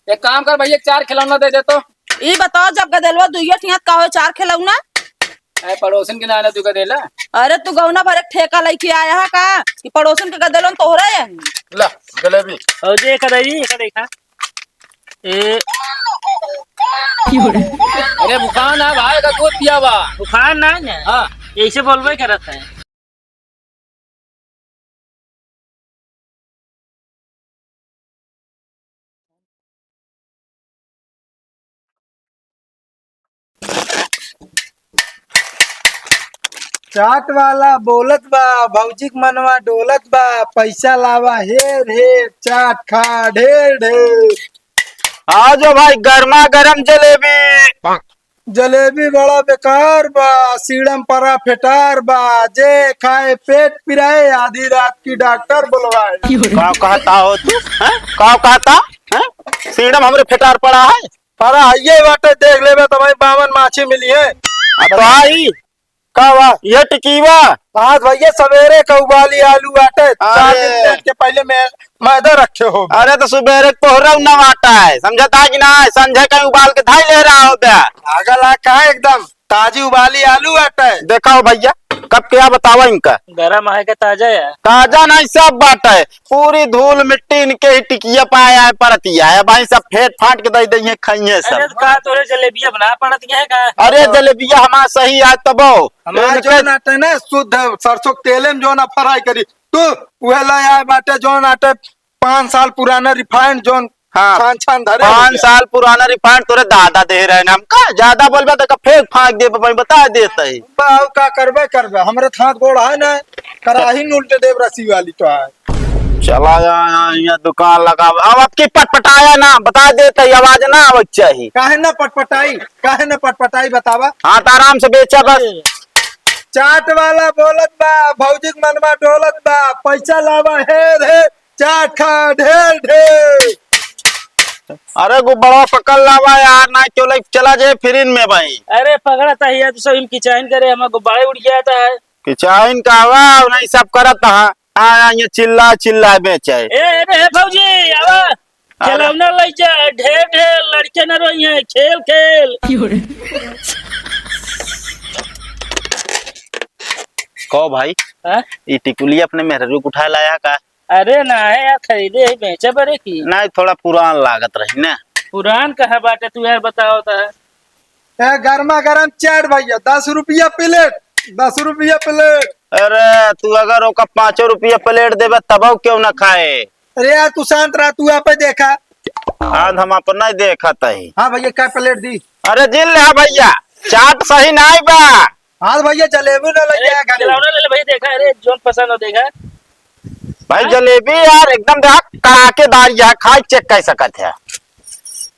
एक काम कर भैया 4 खिलौना दे दे तो। ये बताओ जब गदेलवा दुइया ठियात का हो 4 खिलौना। अरे पड़ोसन के नाना तू का देला। अरे तू गौना भर एक ठेका लेके आया है का कि पड़ोसन के गदेलन तोहरा है। ला जलेबी और जे कदाई का देखा ए अरे बुखार ना भाई का दूध पिया बा। बुखार ना है हाँ ऐसे बोलबे करत है। चाट वाला बोलत बा भौजी के मनवा डोलत बा पैसा लावा हेर हेर चाट खा ढेर ढेर। आ जाओ भाई गर्मा गर्म जलेबी। जलेबी बड़ा बेकार बा सीड़म परा फेटार बा जे खाए पेट पिराए आधी रात की डॉक्टर बुलवाए। का कहता हो तू का कहता है? सीढ़म हमरे फेटार पड़ा है। परा ये बाटे देख लेबे तो भाई 52 माछी मिली है। तो आई का वा ये टिकीवा आज भैया सवेरे का उबाली आलू आटे 4 दिन अरे। पेट के पहले में मैदा रखे हो। अरे तो सुबेरे पोहरा न आटा है समझता कि ना संजय कहीं उबाल के धाई ले रहा हो गया। पागल आ कहा एकदम ताजी उबाली आलू आटा है। देखा हो भैया कब क्या बतावा इनका गरम है के ताजा है। ताजा नहीं सब बात है पूरी धूल मिट्टी इनके ही टिकिया पाया है परतिया है भाई सब फेट फाट के दे देंगे खाइए अरे सब। तो का तोरे जलेबिया बना पड़ती है का। अरे जलेबिया हमारा सही आज तबो हमारा जो आटे ना शुद्ध सरसों के तेल में जो ना फ्राई करी तू वह लाया बाटे जो आटे 5 साल पुराना रिफाइंड जो हाँ। छान छान धरे 5 साल पुराना रिफाइंड तोरे दादा दे रहे हैं हमका ज्यादा बोलबे तो फेंक फाक दे भाई बता देते ही। बाऊ का करबे हमरे हाथ गोड़ है ना कराही न उल्टे देव रसी वाली तो है। चला यहाँ दुकान लगा अब आपकी पटपटाया ना बता देते आवाज ना आवे चाहिए। काहे न पटपटाई बतावा। हाँ तो आराम से बेचा बस। चाट वाला बोलत बा भौजी के मनवा डोलत बा पैसा लावा हेर हेर चाट खा ढेर ढेर। अरे गुब्बारा पकड़ लावा यार ना क्यों लाइक चला जाए फिर इनमें भाई। अरे पकड़ा था ये तो सब इनकी चैन करे हम गुब्बारे उड़ गया था है। कि चाइन का हवा नहीं सब करत हाँ ये चिल्ला चिल्ला बेचे। ए फौजी आवा खिलौना ले जा ढेर ढेर लड़के न रोई है खेल खेल। कहो भाई हाँ? ये टिकुली अपने मेहरू को उठा लाया का। अरे ना है यार खरीदे ही बेचे बड़े की। नहीं थोड़ा पुरान लागत रही ना। पुरान कहा बाटे तू यार बताओ तो है। गर्मा गर्म चाट भैया 10 रुपया प्लेट 10 रुपया प्लेट। अरे तू अगर ओका 5 रुपया प्लेट देवे तब क्यों ना खाए। अरे यार तू शांत रहा तू यहाँ पे देखा। आज हम अपन नहीं देखा ही। हाँ भैया क्या प्लेट दी। अरे जिल रहा भैया चाट सही नहीं बा। हाँ भैया जलेबी न लग गया खिलौना ले ले भाई देखा अरे जोन पसंद हो देखा। भाई जलेबी यार एकदम कड़ाकेदार यार खाई चेक कर सकत है।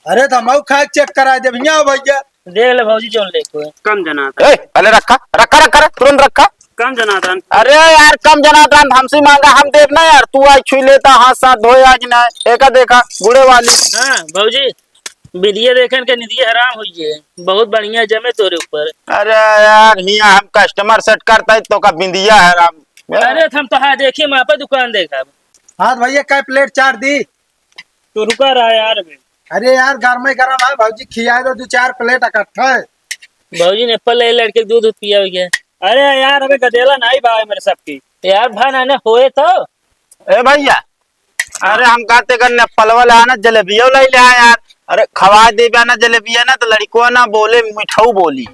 अरे तो हम खा चेक करा दे भैया भैया। देख ले भौजी जोन ले को कम जना पहले रखा रखा रखा तुरंत रखा। कम जनार्दन। अरे यार कम जनार्दन हमसे मांगा हम देव ना यार तू आज छुई लेता हाथ साथ धोए आज ना एक देखा गुड़े वाली। हाँ भौजी विधिये देखन के निधिये हराम हुई है बहुत बढ़िया जमे तोरे ऊपर। अरे यार हिया हम कस्टमर सेट करता तो का बिंदिया है राम। अरे हम तो हाँ देखिए वहाँ पे दुकान देखा। हाँ भैया क्या प्लेट चाट दी। तो रुका रहा यार अभी। अरे यार गर्म है भौजी खिया दो 2-4 प्लेट इकट्ठा है। भौजी ने पल लड़के दूध पिया हो गया। अरे यार अबे गदेला नहीं भाई मेरे सबकी यार भान आने होए तो। ए भैया अरे हम कहते करने पलवल आना जलेबिया ले ले यार। अरे खवा दे ना जलेबिया ना तो लड़को ना बोले मिठाऊ बोली।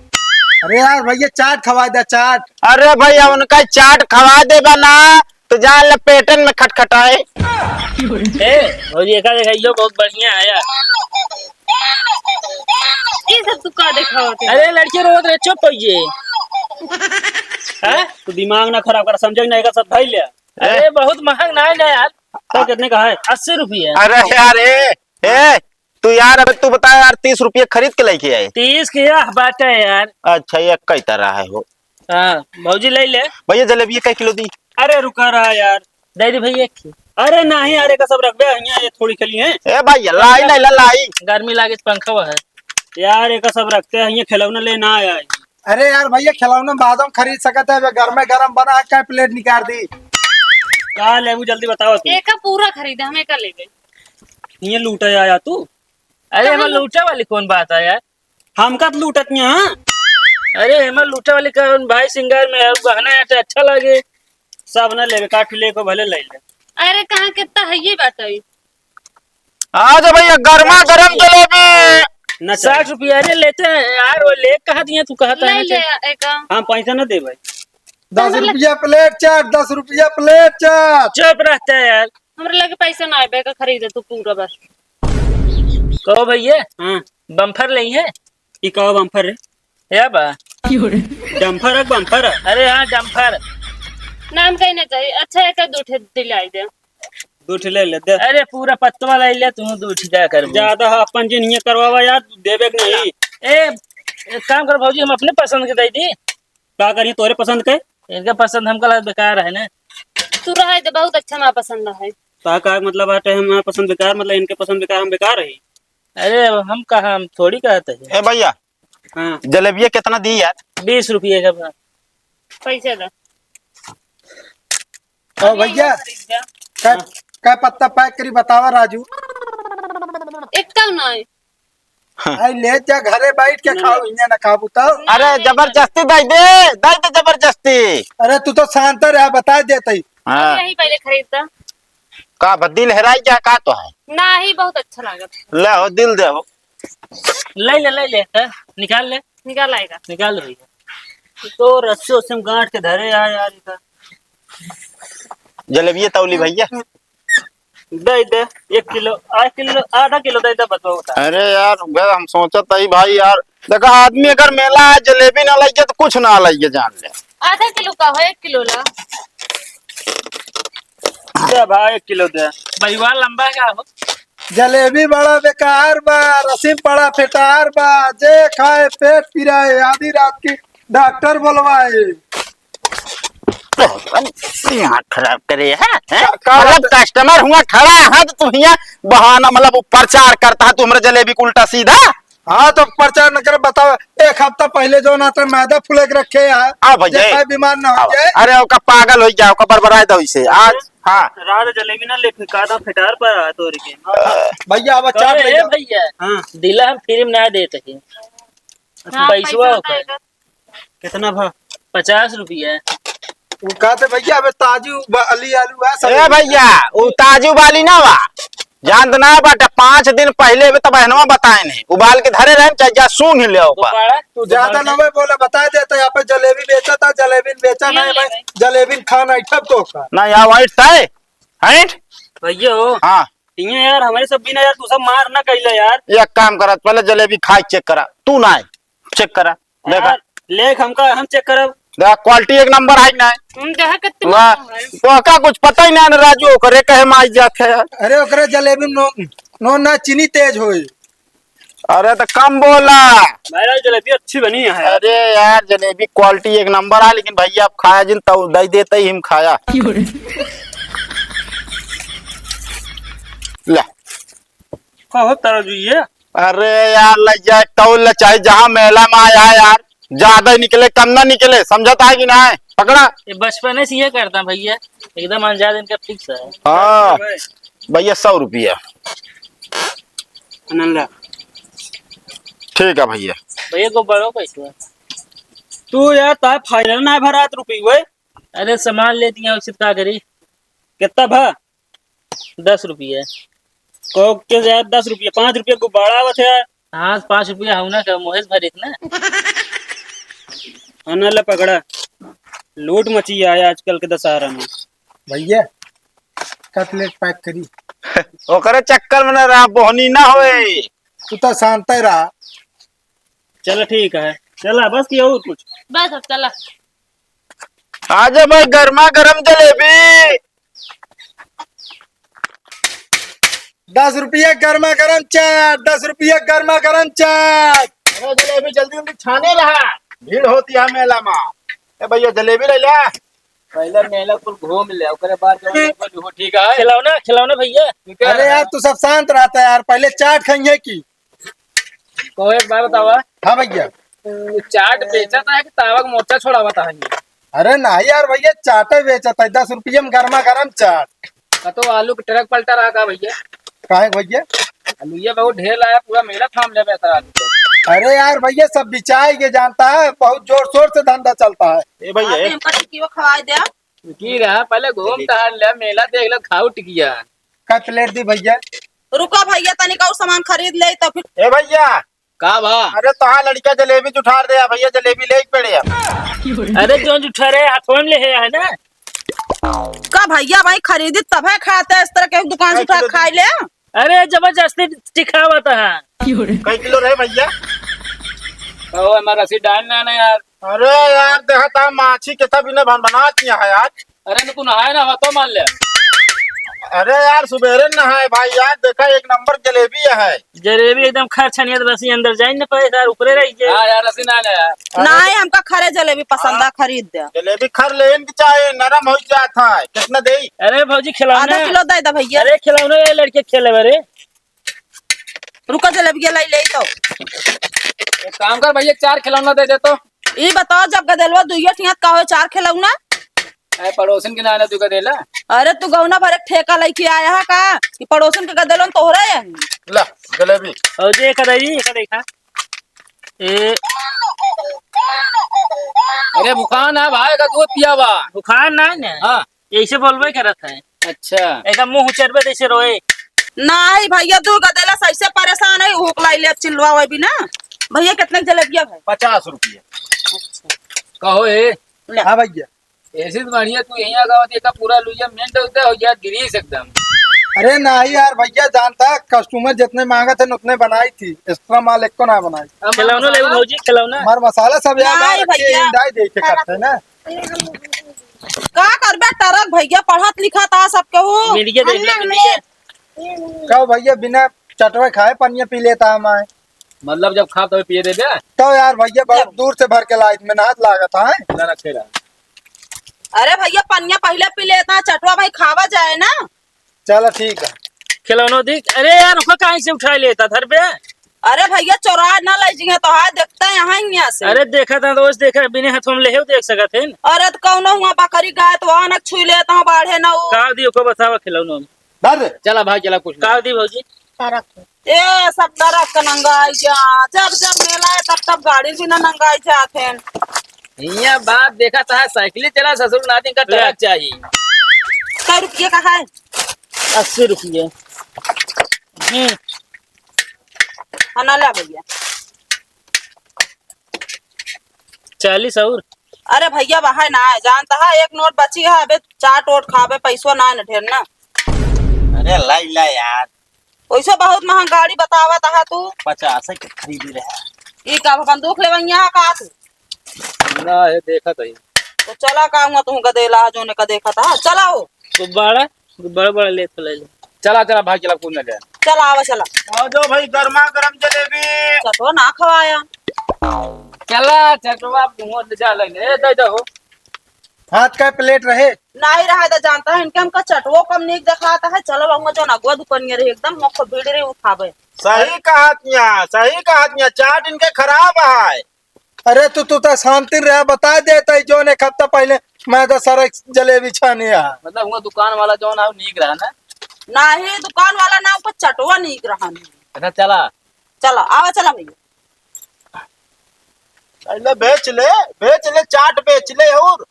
अरे यार भैया चाट खवा दे चाट। अरे भैया उनका चाट खवा दे ना तो जान लपेटन में खटखटाए। भौजी एका देखा यो बहुत बढ़िया है यार। ये सब तू का देखा होते। अरे लड़के रोज रहे चुप होइए। हैं तू दिमाग ना खराब कर समझ नहीं का सब भाई ले। अरे बहुत महंग ना है ना यार। तो कितने का है 80 रुपये। अरे यार ए तू यार अब तू बता यार 30 रुपये खरीद के लेके आए। 30 की बात है यार। अच्छा ये कई तरह है वो। हाँ भौजी ले ले। भैया जलेबी कई किलो दी। अरे रुका रहा यार दे दी भैया। अरे नहीं अरे का सब रख दे ये थोड़ी खली है। ए भैया लाई नहीं लाई गर्मी लागे पंखा है यार एक सब रखते हैं ये खिलौना लेना आया है। अरे यार भैया खिलौना बाद में खरीद सकते है गर्मे गरम बना है क्या प्लेट निकाल दी। कहा ले जल्दी बताओ तू। एक पूरा खरीदा हमें का ले गए। ये लूटे आया तू। अरे हमार लूटा वाली कौन बात है यार? हमका तो लूटत यहाँ। अरे हमार लूटा वाली कौन भाई सिंगार में है, गहना है तो अच्छा लगे। सब ना लेवे काट ले को भले ले ले। अरे कहाँ कितना है ये बात है। आ जा भैया गर्मा गर्म जलेबी। न 60 रुपया अरे लेते हैं यार, वो ले कहा दिया तू कहता ले है ले एक हम पैसा ना दे भाई। 10 रुपया प्लेट चाट, 10 रुपया प्लेट चाट। चुप रहता है यार। हमरे लगे पैसा ना आए का खरीदे तू पूरा बस। कहो भैया हाँ बम्फर नहीं है? ये कहो बम्फर है या बा डम्फर है बम्फर है? अरे हाँ डम्फर नाम कहीं ना चाहिए। अच्छा एक दूठे दिलाई दे। दूठ ले ले दे। अरे पूरा पत्तवा ले ले तू दूठ जा कर ज्यादा अपन जी नहीं करवावा यार, देवे के नहीं। एक काम कर भौजी हम अपने पसंद के दे दी। क्या करिए तोरे पसंद के? इनका पसंद हमका लगा बेकार है ना। तू रहा है बहुत अच्छा ना पसंद है। का मतलब आटे हम पसंद बेकार मतलब इनके पसंद बेकार हम बेकार है। अरे हम कहा हम थोड़ी कहते हैं। ए भैया हाँ जलेबिया कितना दी यार? 20 रुपये का पैसे दे। ओ भैया क्या पत्ता पैक करी बतावा राजू। एक कम ना है। आई ले जा घरे बैठ के खाओ, इन्हें ना खाबू तो। अरे जबरदस्ती दे दे जबरदस्ती। अरे तू तो शांत रहा, बता देते। हाँ यही पहले खरीदता का बद्दी लहराई जा का तो है ना ही बहुत अच्छा लगा। ले हो दिल दे हो। ले ले निकाल ले निकाल आएगा। निकाल रही है तो रस्से उससे गांठ के धरे यार इधर। जलेबिया तौली भैया दे 1 किलो आधा किलो दे दे बताओ। अरे यार हम सोचत ही भाई यार देखा आदमी अगर मेला है जलेबी ना लाइए तो कुछ ना लाइए जान ले। आधा किलो का है 1 किलो ला दे भाई 1 किलो दे भाई। वह लंबा का हो जलेबी बड़ा बेकार बा, रसीम बड़ा फेटार बा, जे खाए पेट पिराए आधी रात की डॉक्टर बुलवाए। यहाँ खराब करे है मतलब कस्टमर हुआ खड़ा है तो तुम यहाँ बहाना मतलब प्रचार करता है तुम्हारे जलेबी को उल्टा सीधा। हाँ तो प्रचार न कर बताओ। 1 हफ्ता पहले जो ना तो मैदा फुले के रखे है, आओ भैया जे खाए बीमार ना हो जाए। अरे ओका पागल हो जाओ का बरबराए दो इसे आज। हाँ रात जलेबी ना ले फिकादा फिटार पर आ तोर के भैया अब चाट ले जाओ। भैया हाँ दिला हम फ्री में ना देते हैं। पैसा होकर कितना भा 50 रुपया वो कहते भैया अब ताजू अली आलू है सब। ए भैया वो ताजू वाली ना वा जान ना बाटे 5 दिन पहले तब बहनवा बताए नहीं उबाल के धरे रहे चाहे जा सुन ही ले तू ज्यादा ना बोले बता देता। यहाँ पे जलेबी बेचा था, जलेबी बेचा नहीं भाई, जलेबी खाना ठप तो का ना यहाँ वाइट था हाइट भैया हो। हाँ ये यार हमारे सब भी ना यार तू सब मार ना कैला यार। एक काम करा पहले जलेबी खाई चेक करा तू ना चेक करा देखा लेख हमका हम चेक करब क्वालिटी एक नंबर आई ना देहा कितना वाह का कुछ पता ही ना राजू करे कहे माई जाते है। अरे ओकरे जलेबी नो ना चीनी तेज होई। अरे तो कम बोला मेरा जलेबी अच्छी बनी है। अरे यार जलेबी क्वालिटी एक नंबर है लेकिन भैया आप खाया जिन तो दे देते ही हम खाया ले कहो तरजू ये। अरे यार लग जाए तो चाहे जहाँ मेला में आया है यार ज्यादा निकले कम ना निकले समझता है कि ना है पकड़ा। ये बचपन से ये करता भैया एकदम अंजाद इनका फिक्स है। हाँ भैया 100 रुपया ठीक है भैया। भैया को बड़ो पैसा तू यार ता फाइनल ना भरा रुपये हुए। अरे सामान ले दिया उचित का करी कितना भा 10 रुपये को के यार 10 रुपये 5 रुपये गुब्बारा आवत है यार। हाँ 5 रुपया होना का मोहेश भरित ना अनल पकड़ा लूट मची है आजकल के दशहरा में। भैया कटलेट पैक करी। ओकरे चक्कर में ना रहा बोहनी ना होए। तू तो शांत ही रहा। चलो ठीक है चला बस ये और कुछ बस अब चला। आजा भाई गर्मा गर्म जलेबी 10 रुपया गर्मा गर्म चाट, 10 रुपया गर्मा गर्म चाट। जलेबी जल्दी जल्दी छाने रहा भीड़ होती है मेला में। ए भैया जलेबी ले ले पहले मेला कुल घूम ले ओकरे बाद जो ठीक है खिलौना भैया। अरे यार तू सब शांत रहता है यार, पहले चाट खाइए की। को एक बार बतावा हाँ भैया चाट बेचा था कि तावा का मोर्चा छोड़ा बता है। अरे नहीं यार भैया चाट बेचा था 10 रुपये में गर्मा गर्म चाट। तो आलू के ट्रक पलटा रहा का भैया काहे भैया अलुइया बहुत ढेर लाया, पूरा मेला थाम ले पैसा आदमी को। अरे यार भैया सब बिचाए के जानता है, बहुत जोर शोर से धंधा चलता है। ए भैया ए, हमका टिकियो खवाई दे। की रहा पहले घूम टहल ले, मेला देख ले, खाओ टिकिया। का प्लेट दी भैया? रुका भैया तनिक और सामान खरीद ले तो फिर। ए भैया का भा अरे तो हाँ लड़का जलेबी जुठार दे भैया, जलेबी ले पड़े अब। अरे जो जुठा रहे हाथों में ले है ना। का भैया भाई खरीदी तब है खाते हैं, इस तरह के दुकान से उठा खाई ले। अरे जबरदस्ती दिखावा था। कई किलो रहे भैया? ओ हमारा रसीद डालना ना यार। अरे यार देखा था माछी के सब इन्हें बनाती है आज। अरे न तू नहाए ना तो मान ले। अरे यार सुबेरे नहाए भाई यार, देखा एक नंबर जलेबी है। जलेबी एकदम खर्चनिया रसी अंदर जाए ना पैसा ऊपरे रही जाए। हाँ यार रसीद ना ले यार। नहीं हमका खरे जलेबी पसंद है, खरीद दे। जलेबी खर ले इनकी चाहे नरम हो जाता है। कितना दे? अरे भौजी खिलौना। आधा किलो दे दे भैया। अरे खिलौना ये लड़के खेले बरे। रुका जलेबी लाई ले तो। एक काम कर भैया, 4 खिलौना दे दे तो। ये बताओ जब गदलवा दुइया ठियात का हो 4 खिलौना? अरे पड़ोसन के नाना तू का देला। अरे तू गौना भर एक ठेका लेके आया है का कि पड़ोसन के गदलन तोहरे है? ला जलेबी। और जे का दई का देखा। ए अरे बुखान है भाई का दूध पिया बा। बुखार ना है ना। हाँ ऐसे बोलबे करत है। अच्छा एकदम मुंह चरबे जैसे रोए। नहीं भैया तू गदला सही से परेशान है, हुक लाई ले चिल्वा भी ना। भैया कितने जलेबिया है? 50 रुपये। कहो ए हाँ भैया। ऐसे तो बढ़िया तू यहीं आगा होती का पूरा लुइया मिनट होता हो गया गिरीस एकदम। अरे नहीं यार भैया जानता है, कस्टमर जितने मांगा थे उतने बनाई थी, एक्स्ट्रा माल एक को ना बनाई। खिलौना ले भौजी खिलौना। हमार मसाला सब यार नहीं अच्छे भैया। इंडाई देख के करते हैं ना। का करबे टरक भैया पढ़त लिखत आ सबके हो। मीडिया देख ले मीडिया। कहो भैया बिना चटवे खाए पनिया पी लेता हमारे। मतलब जब खा तो पिए दे दे तो यार भैया बहुत दूर से भर के लाई में नाथ लागत है। ना रखे रहा। अरे भैया पनिया पहले पी लेता, चटवा भाई खावा जाए ना। चलो ठीक है। खिलौना देख। अरे यार उसका कहीं से उठा लेता धर पे। अरे भैया चोरा ना ले जिए तो हाय देखते हैं यहाँ से। अरे देखा था दोस्त देखा बिना हाथों में ले देख सकत है। अरे तो कौनो हुआ बकरी गाय तो वहां न छुई लेता हूँ बाढ़े ना वो। का दी को बतावा खिलौना में। धर चला भाई चला कुछ का दी भौजी। ए सब डरक के नंगाई जा, जब जब मेला है तब तब गाड़ी भी ना नंगाई जाते हैं। यहाँ बात देखा था साइकिल चला ससुर नाती का ट्रक चाहिए। कै रुपये का है? 80 रुपये। ना ले भैया 40 और। अरे भैया वहा ना है जानता है, एक नोट बची है अबे 4 टोट खाबे पैसो ना न ढेर ना। अरे ला यार वैसे बहुत महंगा गाड़ी बतावत है तू। 50 के खरीद रहे। ई का बंदूक ले यहाँ का तू? ना है देखा तो तो चला कहूँगा तू गदेला जो ने का देखा था। चला हो गुब्बारा गुब्बारा बड़ा ले तो ले लो। चला चला भाई चला कूद गया। चला आवा चला। आओ जो भाई गर्मा गर्म जलेबी। चटो ना खवाया। चला चटवा मुंह जा लगे दे दो। हाथ का प्लेट रहे नहीं रहा तो जानता है इनके हमका चटवो कम नीक दिखाता है। चलो रहूंगा जो नगवा दुकानिया रही एकदम मुख भीड़ रही उठावे। सही कहा चाट इनके खराब है। अरे तू तो शांति रहा, बता देता जो ने हफ्ता पहले मैं तो सारा जलेबी छानी है। मतलब हुआ दुकान वाला जो ना नीक रहा ना। नहीं दुकान वाला ना ऊपर चटवा नीक रहा नहीं। अच्छा चला चलो आवा चला भैया। पहले बेच ले चाट बेच ले। और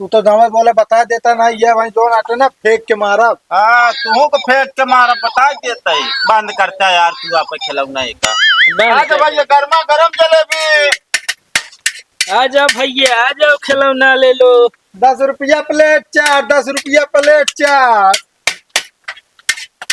तू तो दवा बोले बता देता ना, ये वही दो नाटे ना फेंक के मारा। हाँ तू को फेंक के मारा बता देता है। बंद करता है यार तू आप खिलौना का। आजा भैया गर्मा गर्म जलेबी। आ जाओ भैया आ जाओ खिलौना ले लो। 10 रुपया प्लेट चाट, 10 रुपया प्लेट चाट।